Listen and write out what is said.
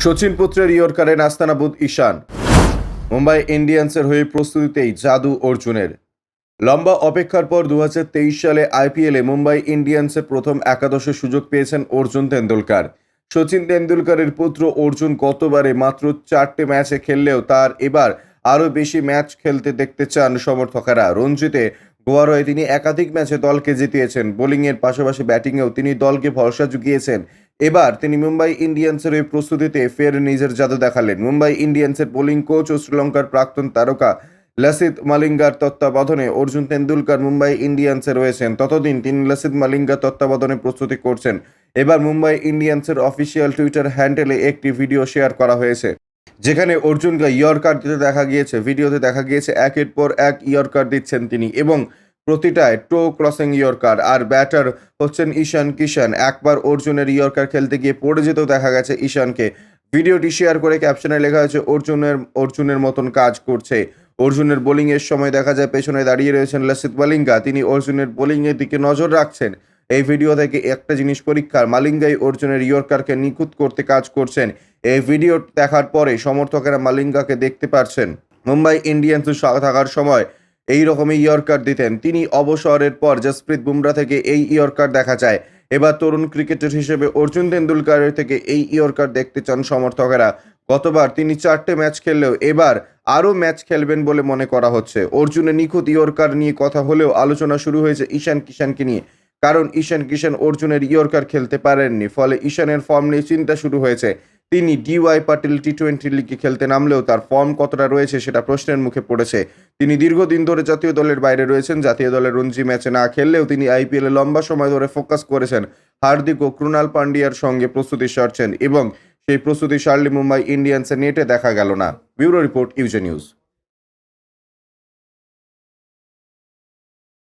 শচীন পুত্রের ইয়র্কারে নাস্তানাবুদ ঈশান। মুম্বাই ইন্ডিয়ান্সের হয়ে প্রস্তুতিতেই জাদু অর্জুনের। লম্বা অপেক্ষার পর 2023 সালে আইপিএলে মুম্বাই ইন্ডিয়ান্সের প্রথম একাদশে সুযোগ পেয়েছেন অর্জুন তেন্ডুলকর। শচীন তেন্ডুলকরের পুত্র অর্জুন গতবারে মাত্র 4টে ম্যাচে খেললেও তার এবার আরও বেশি ম্যাচ খেলতে দেখতে চান সমর্থকেরা। রঞ্জিতে গোয়ার হয়ে তিনি একাধিক ম্যাচে দলকে জিতিয়েছেন। বোলিংয়ের পাশাপাশি ব্যাটিংয়েও তিনি দলকে ভরসা জুগিয়েছেন। এবার তিনি মুম্বাই ইন্ডিয়ান্সের ওই প্রস্তুতিতে ফের নিজের জাদু দেখালেন। মুম্বাই ইন্ডিয়ান্সের বোলিং কোচ ও শ্রীলঙ্কার প্রাক্তন তারকা লসিথ মালিঙ্গার তত্ত্বাবধানে অর্জুন তেন্ডুলকর মুম্বাই ইন্ডিয়ান্সে রয়েছেন। ততদিন তিনি লসিথ মালিঙ্গার তত্ত্বাবধানে প্রস্তুতি করছেন। এবার মুম্বাই ইন্ডিয়ান্সের অফিসিয়াল টুইটার হ্যান্ডেলে একটি ভিডিও শেয়ার করা হয়েছে, যেখানে অর্জুনকে ইয়র্কার দিতে দেখা গিয়েছে। ভিডিওতে দেখা গিয়েছে একের পর এক ইয়র্কার দিচ্ছেন তিনি এবং প্রতিটায় টো ক্রসিং ইয়র্কার। আর ব্যাটার হচ্ছেন ঈশান কিষান। একবার অর্জুনের ইয়র্কার খেলতে গিয়ে পড়ে যেতেও দেখা গেছে ঈশানকে। ভিডিওটি শেয়ার করে ক্যাপশনে লেখা হয়েছে অর্জুনের মতন কাজ করছে। অর্জুনের বোলিংয়ের সময় দেখা যায় পেছনে দাঁড়িয়ে রয়েছেন লসিথ মালিঙ্গা। তিনি অর্জুনের বোলিংয়ের দিকে নজর রাখছেন। এই ভিডিও থেকে একটা জিনিস পরীক্ষার, মালিঙ্গাই অর্জুনের ইয়র্কারকে নিখুঁত করতে কাজ করছেন। এই ভিডিও দেখার পরে সমর্থকেরা মালিঙ্গাকে দেখতে পারছেন মুম্বাই ইন্ডিয়ান্সে থাকার সময় এই রকমই ইয়র্কার দিতেন। তিনি অবসরের পর জসপ্রীত বুমরা থেকে এই ইয়র্কার দেখা যায়। এবার তরুণ ক্রিকেটার হিসেবে অর্জুন তেন্ডুলকরের থেকে এই ইয়র্কার দেখতে চান সমর্থকেরা। গতবার তিনি 4টে ম্যাচ খেললেও এবার আরও ম্যাচ খেলবেন বলে মনে করা হচ্ছে। অর্জুনের নিখুঁত ইয়র্কার নিয়ে কথা হলেও আলোচনা শুরু হয়েছে ঈশান কিষানকে নিয়ে, কারণ ঈশান কিষান অর্জুনের ইয়র্কার খেলতে পারেননি। ফলে ঈশানের ফর্ম নিয়ে চিন্তা শুরু হয়েছে। তিনি ডিওয়াই পাটিল টি-20 লিগে খেলতে নামলেও তার ফর্ম কতটা রয়েছে সেটা প্রশ্নের মুখে পড়েছে। তিনি দীর্ঘদিন ধরে জাতীয় দলের বাইরে রয়েছেন। জাতীয় দলের রঞ্জি ম্যাচে না খেললেও তিনি আইপিএলে লম্বা সময় ধরে ফোকাস করেছেন। হার্দিক ও ক্রুনাল পান্ডিয়ার সঙ্গে প্রস্তুতি সারছেন এবং সেই প্রস্তুতি সারলে মুম্বাই ইন্ডিয়ান্সের নেটে দেখা গেল না। ব্যুরো রিপোর্ট, ইউজে নিউজ।